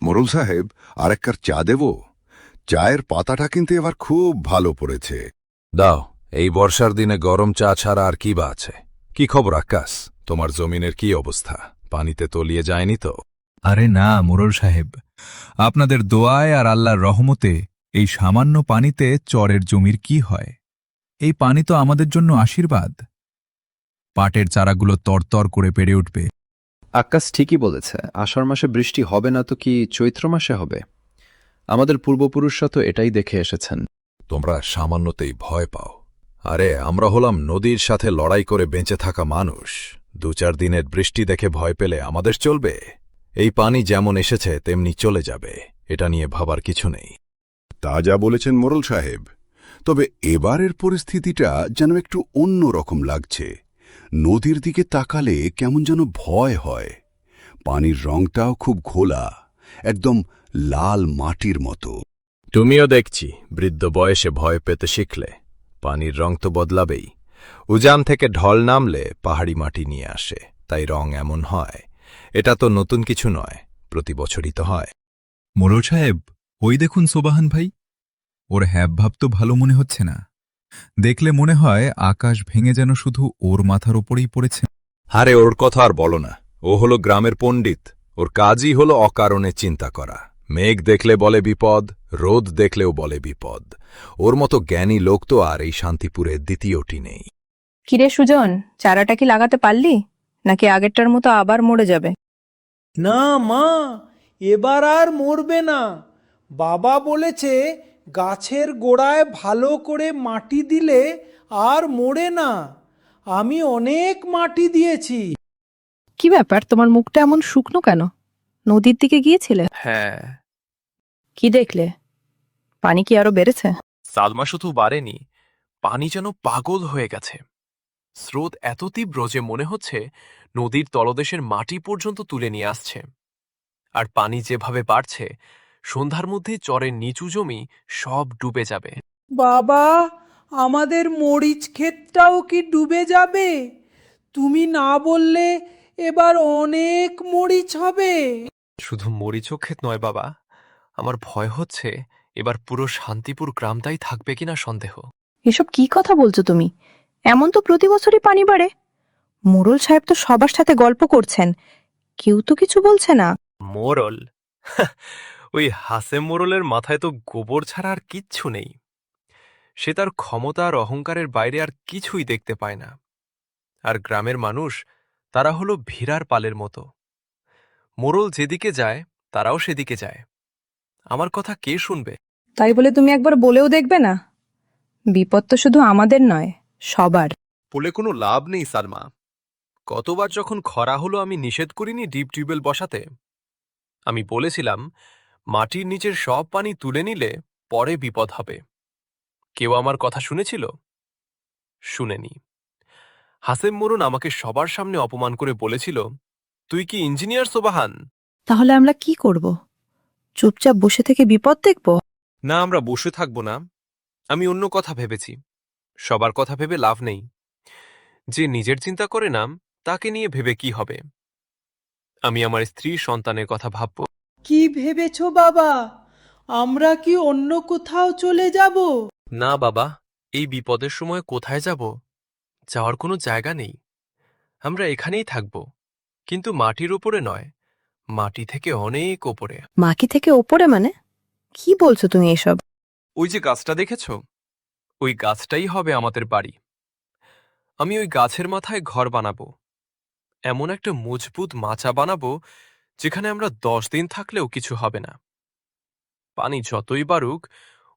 মোড়ল সাহেব, আরেক কাপ চা দেব? চায়ের পাতাটা কিন্তু এবার খুব ভালো পড়েছে। দাও, এই বর্ষার দিনে গরম চা ছাড়া আর কি বা আছে? কি খবর আকাশ, তোমার জমিনের কি অবস্থা? পানিতে তলিয়ে যায়নি তো? আরে না মোড়ল সাহেব, আপনাদের দোয়ায় আর আল্লাহর রহমতে এই সামান্য পানিতে চরের জমির কি হয়? এই পানি তো আমাদের জন্য আশীর্বাদ। পাটের চারাগুলো তরতর করে পেরে উঠবে। আকাশ ঠিকই বলেছে, আষাঢ় মাসে বৃষ্টি হবে না তো কি চৈত্র মাসে হবে? আমাদের পূর্বপুরুষরা তো এটাই দেখে এসেছেন। তোমরা সামান্যতেই ভয় পাও। আরে আমরা হলাম নদীর সাথে লড়াই করে বেঁচে থাকা মানুষ। 2-4 দিনের বৃষ্টি দেখে ভয় পেলে আমাদের চলবে? এই পানি যেমন এসেছে তেমনি চলে যাবে, এটা নিয়ে ভাবার কিছু নেই। তা যা বলেছেন মোড়ল সাহেব, তবে এবারের পরিস্থিতিটা যেন একটু অন্য রকম লাগছে। নদীর দিকে তাকালে কেমন যেন ভয় হয়। পানির রংটাও খুব ঘোলা, একদম লাল মাটির মতো। তুমিও দেখছি বৃদ্ধ বয়সে ভয় পেতে শিখলে। পানির রং তো বদলাবেই। উজান থেকে ঢল নামলে পাহাড়ি মাটি নিয়ে আসে, তাই রং এমন হয়। এটা তো নতুন কিছু নয়, প্রতি বছরই তো হয়। মোড়ল সাহেব, ওই দেখুন সোবাহান ভাই, ওর হ্যাবভাব তো ভালো মনে হচ্ছে না। দেখলে মনে হয় আকাশ ভেঙে যেন শুধু ওর মাথার ওপরেই পড়েছে। আরে ওর কথা আর বলো না, ও হলো গ্রামের পণ্ডিত। ওর কাজই হলো অকারণে চিন্তা করা। মেঘ দেখলে বলে বিপদ, রোদ দেখলেও বলে বিপদ। ওর মতো জ্ঞানী লোক তো আর এই শান্তিপুরে দ্বিতীয়টি নেই। কিরে সুজন, চারাটা কি লাগাতে পারলি, নাকি আগেরটার মতো আবার মরে যাবে? না মা, এবার আর মরবে না। বাবা বলেছে গাছের গোড়ায় ভালো করে মাটি দিলে আর মরে না। আমি অনেক মাটি দিয়েছি। কি ব্যাপার, তোমার মুখটা এমন শুকনো কেন? নদীর দিকে গিয়েছিলে? হ্যাঁ, কি দেখলে? পানি কি আরো বেড়েছে? সালমা শুধু বাড়েনি, পানি যেন পাগল হয়ে গেছে। স্রোত এত তীব্র যে মনে হচ্ছে নদীর তলদেশের মাটি পর্যন্ত তুলে নিয়ে আসছে। আর পানি যেভাবে বাড়ছে, সন্ধ্যার মধ্যেই চরের নিচু জমি সব ডুবে যাবে। বাবা, আমাদের মরিচ ক্ষেতটাও কি ডুবে যাবে? তুমি না বললে এবার অনেক মরিচ হবে। শুধু মরিচও ক্ষেত নয় বাবা, আমার ভয় হচ্ছে এবার পুরো শান্তিপুর গ্রামটাই থাকবে কিনা সন্দেহ। এসব কি কথা বলছো তুমি? এমন তো প্রতি বছরই পানি বাড়ে। মোড়ল সাহেব তো সবার সাথে গল্প করছেন, কেউ তো কিছু বলছে না। মোরল? ওই হাসেম মোরলের মাথায় তো গোবর ছাড়া আর কিচ্ছু নেই। সে তার ক্ষমতা আর অহংকারের বাইরে আর কিছুই দেখতে পায় না। আর গ্রামের মানুষ, তারা হলো ভীরার পালের মতো। মোরল যেদিকে যায় তারাও সেদিকে যায়। আমার কথা কে শুনবে? তাই বলে তুমি একবার বলেও দেখবে না? বিপদ তো শুধু আমাদের নয়, সবার। বলে কোনো লাভ নেই সালমা। কতবার যখন খরা হলো আমি নিষেধ করিনি ডিপ টিউবওয়েল বসাতে। আমি বলেছিলাম মাটির নিচের সব পানি তুলে নিলে পরে বিপদ হবে। কেউ আমার কথা শুনেছিল? শুনেনি। হাসেম মোরন আমাকে সবার সামনে অপমান করে বলেছিল, তুই কি ইঞ্জিনিয়ার সোবাহান? তাহলে আমরা কি করব? চুপচাপ বসে থেকে বিপদ দেখব? না, আমরা বসে থাকব না। আমি অন্য কথা ভেবেছি। সবার কথা ভেবে লাভ নেই। যে নিজের চিন্তা করে না, তাকে নিয়ে ভেবে কি হবে? আমি আমার স্ত্রী সন্তানের কথা ভাবব। কি ভেবেছো বাবা? আমরা কি অন্য কোথাও চলে যাব? না বাবা, এই বিপদের সময় কোথায় যাব? যাওয়ার কোনো জায়গা নেই। আমরা এখানেই থাকব, কিন্তু মাটির উপরে নয়, মাটি থেকে অনেক ওপরে। মাটি থেকে ওপরে মানে? কি বলছো তুমি এসব? ওই যে গাছটা দেখেছ, ওই গাছটাই হবে আমাদের বাড়ি। আমি ওই গাছের মাথায় ঘর বানাবো। এমন একটা মজবুত মাচা বানাবো যেখানে আমরা 10 দিন থাকলেও কিছু হবে না। পানি যতই বাড়ুক,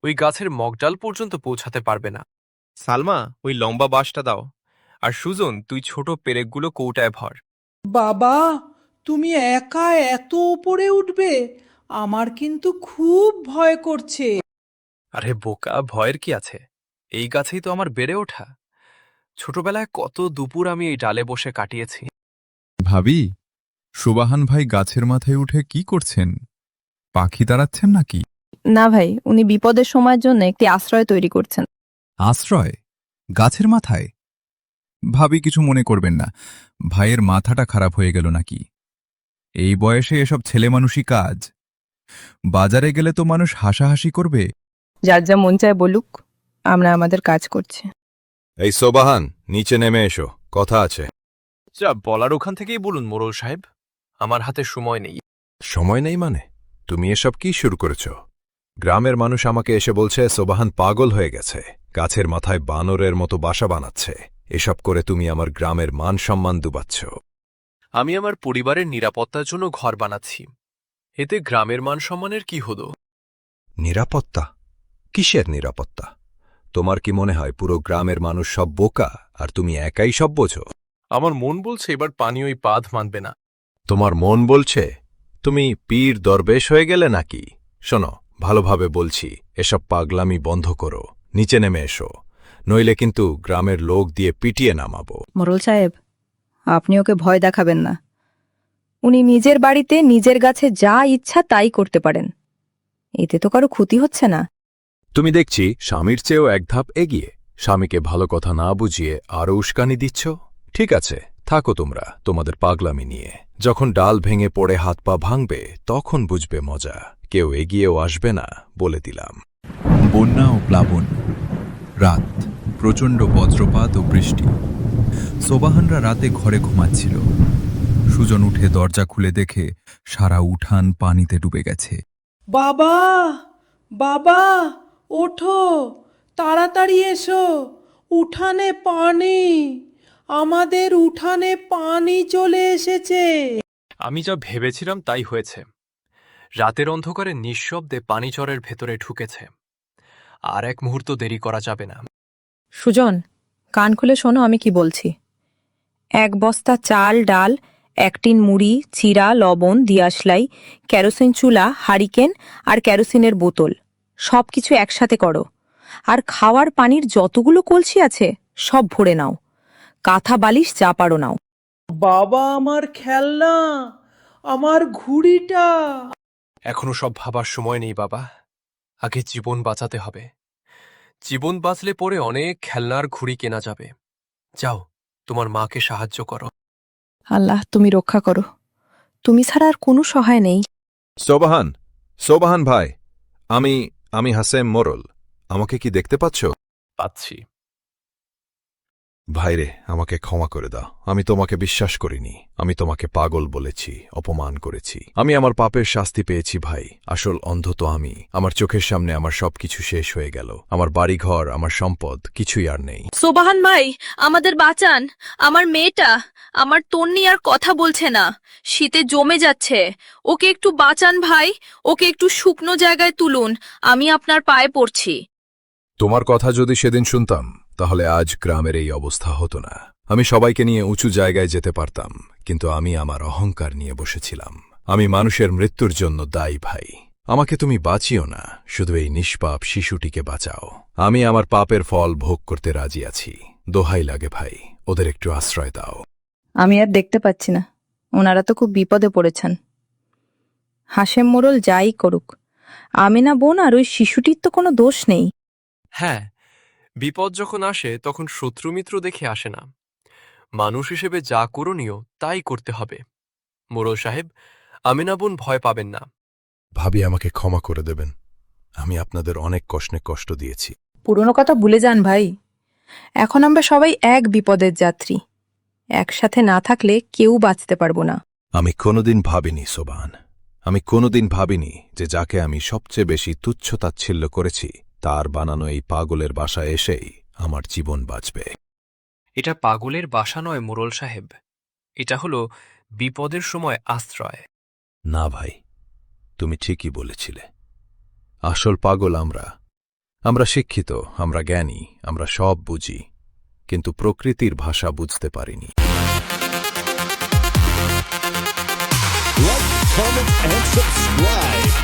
ওই গাছের মগডাল পর্যন্ত পৌঁছাতে পারবে না। সালমা, ওই লম্বা বাঁশটা দাও। আর সুজন, তুই ছোট পেরেকগুলো কৌটায় ভর। বাবা, তুমি একা এত উপরে উঠবে? আমার কিন্তু খুব ভয় করছে। আরে বোকা, ভয়ের কি আছে? এই গাছেই তো আমার বেড়ে ওঠা। ছোটবেলায় কত দুপুর আমি এই ডালে বসে কাটিয়েছি। ভাবি, সুবাহান ভাই গাছের মাথায় উঠে কি করছেন? পাখি তাড়াচ্ছেন নাকি? না ভাই, উনি বিপদের সময়ের জন্য একটি আশ্রয় তৈরি করছেন। আশ্রয়? গাছের মাথায়? ভাবি, কিছু মনে করবেন না। ভাইয়ের মাথাটা খারাপ হয়ে গেল নাকি? এই বয়সে এসব ছেলেমানুষি কাজ? বাজারে গেলে তো মানুষ হাসাহাসি করবে। যার যা মন চায় বলুক, আমরা আমাদের কাজ করছি। এই সোবাহান, নিচে নেমে এসো, কথা আছে। যা বলার ওখান থেকেই বলুন মোড়ল সাহেব, আমার হাতে সময় নেই। সময় নেই মানে? তুমি এসব কি শুরু করেছ? গ্রামের মানুষ আমাকে এসে বলছে সোবাহান পাগল হয়ে গেছে, গাছের মাথায় বানরের মতো বাসা বানাচ্ছে। এসব করে তুমি আমার গ্রামের মান সম্মান ডুবাচ্ছ। আমি আমার পরিবারের নিরাপত্তার জন্য ঘর বানাচ্ছি, এতে গ্রামের মান সম্মানের কি হলো? নিরাপত্তা? কিসের নিরাপত্তা? তোমার কি মনে হয় পুরো গ্রামের মানুষ সব বোকা আর তুমি একাই সব বোঝো? আমার মন বলছে এবার পানি ওই বাঁধ মানবে না। তোমার মন বলছে? তুমি পীর দরবেশ হয়ে গেলে নাকি? শোনো, ভালোভাবে বলছি, এসব পাগলামি বন্ধ করো, নিচে নেমে এসো, নইলে কিন্তু গ্রামের লোক দিয়ে পিটিয়ে নামাবো। মোড়ল সাহেব, আপনি ওকে ভয় দেখাবেন না। উনি নিজের বাড়িতে নিজের গাছে যা ইচ্ছা তাই করতে পারেন, এতে তো কারো ক্ষতি হচ্ছে না। তুমি দেখছি স্বামীর চেয়েও এক ধাপ এগিয়ে, স্বামীকে ভালো কথা না বুঝিয়ে আরও উস্কানি দিচ্ছ। ঠিক আছে, থাকো তোমরা তোমাদের পাগলামি নিয়ে। যখন ডাল ভেঙে পড়ে হাত পা ভাঙবে তখন বুঝবে মজা। কেউ এগিয়েও আসবে না, বলে দিলাম। বন্যা ও প্লাবন, রাত, প্রচণ্ড বজ্রপাত ও বৃষ্টি। সোবাহানরা রাতে ঘরে ঘুমাচ্ছিল। সুজন উঠে দরজা খুলে দেখে সারা উঠান পানিতে ডুবে গেছে। বাবা, বাবা, ওঠো, তাড়াতাড়ি এসো, উঠানে পানি, আমাদের উঠানে পানি চলে এসেছে। আমি যা ভেবেছিলাম তাই হয়েছে। রাতের অন্ধকারে নিঃশব্দে পানিচরের ভেতরে ঢুকেছে। আর এক মুহূর্ত দেরি করা যাবে না। সুজন, কান খুলে শোনো আমি কি বলছি। 1 বস্তা চাল, ডাল, 1 টিন মুড়ি, চিরা, লবণ, দিয়াশলাই, কেরোসিন চুলা, হারিকেন আর কেরোসিনের বোতল সবকিছু একসাথে করো। আর খাওয়ার পানির যতগুলো কলসি আছে সব ভরে নাও। কাঁথা বালিশ যা পারো নাও। বাবা, আমার খেলনা, আমার ঘুড়িটা। এখনো সব ভাবার সময় নেই বাবা, আগে জীবন বাঁচাতে হবে। জীবন বাঁচলে পরে অনেক খেলনার ঘুড়ি কেনা যাবে। যাও, তোমার মাকে সাহায্য করো। আল্লাহ তুমি রক্ষা করো, তুমি ছাড়া আর কোনো সহায় নেই। সোবাহান, সোবাহান ভাই, আমি হাসেম মোরল। আমাকে কি দেখতে পাচ্ছ? পাচ্ছি। ভাইরে, আমাকে ক্ষমা করে দাও। আমি তোমাকে বিশ্বাস করিনি। আমি তোমাকে পাগল বলেছি, অপমান করেছি। আমি আমার পাপের শাস্তি পেয়েছি ভাই। আসল অন্ধ তো আমি। আমার চোখের সামনে আমার সবকিছু শেষ হয়ে গেল। আমার বাড়িঘর, আমার সম্পদ কিছুই আর নেই। সোবাহান ভাই, আমাদের বাঁচান। আমার মেয়েটা, আমার তন্নি আর কথা বলছে না, শীতে জমে যাচ্ছে। ওকে একটু বাঁচান ভাই, ওকে একটু শুকনো জায়গায় তুলুন, আমি আপনার পায়ে পড়ছি। তোমার কথা যদি সেদিন শুনতাম তাহলে আজ গ্রামের এই অবস্থা হতো না। আমি সবাইকে নিয়ে উঁচু জায়গায় যেতে পারতাম, কিন্তু আমি আমার অহংকার নিয়ে বসেছিলাম। আমি মানুষের মৃত্যুর জন্য দায়ী ভাই। আমাকে তুমি বাঁচিও না, শুধু এই নিষ্পাপ শিশুটিকে বাঁচাও। আমি আমার পাপের ফল ভোগ করতে রাজি আছি। দোহাই লাগে ভাই, ওদের একটু আশ্রয় দাও। আমি আর দেখতে পাচ্ছি না, ওনারা তো খুব বিপদে পড়েছেন। হাসেম মোড়ল যাই করুক, আমিনা বোন আর ওই শিশুটির তো কোনো দোষ নেই। হ্যাঁ, বিপদ যখন আসে তখন শত্রুমিত্র দেখে আসে না। মানুষ হিসেবে যা করণীয় তাই করতে হবে। মোড়ল সাহেব, আমিনা বোন ভয় পাবেন না। ভাবি, আমাকে ক্ষমা করে দেবেন। আমি আপনাদের অনেক কষ্ট দিয়েছি। পুরনো কথা ভুলে যান ভাই, এখন আমরা সবাই এক বিপদের যাত্রী। একসাথে না থাকলে কেউ বাঁচতে পারবো না। আমি কোনোদিন ভাবিনি সোবান, আমি কোনোদিন ভাবিনি যে যাকে আমি সবচেয়ে বেশি তুচ্ছ-তাচ্ছিল্য করেছি তার বানানো এই পাগলের বাসায় এসেই আমার জীবন বাঁচবে। এটা পাগলের বাসা নয় মোড়ল সাহেব, এটা হলো বিপদের সময় আশ্রয়। না ভাই, তুমি ঠিকই বলেছিলে। আসল পাগল আমরা শিক্ষিত, আমরা জ্ঞানী, আমরা সব বুঝি, কিন্তু প্রকৃতির ভাষা বুঝতে পারিনি। Like, comment, and subscribe.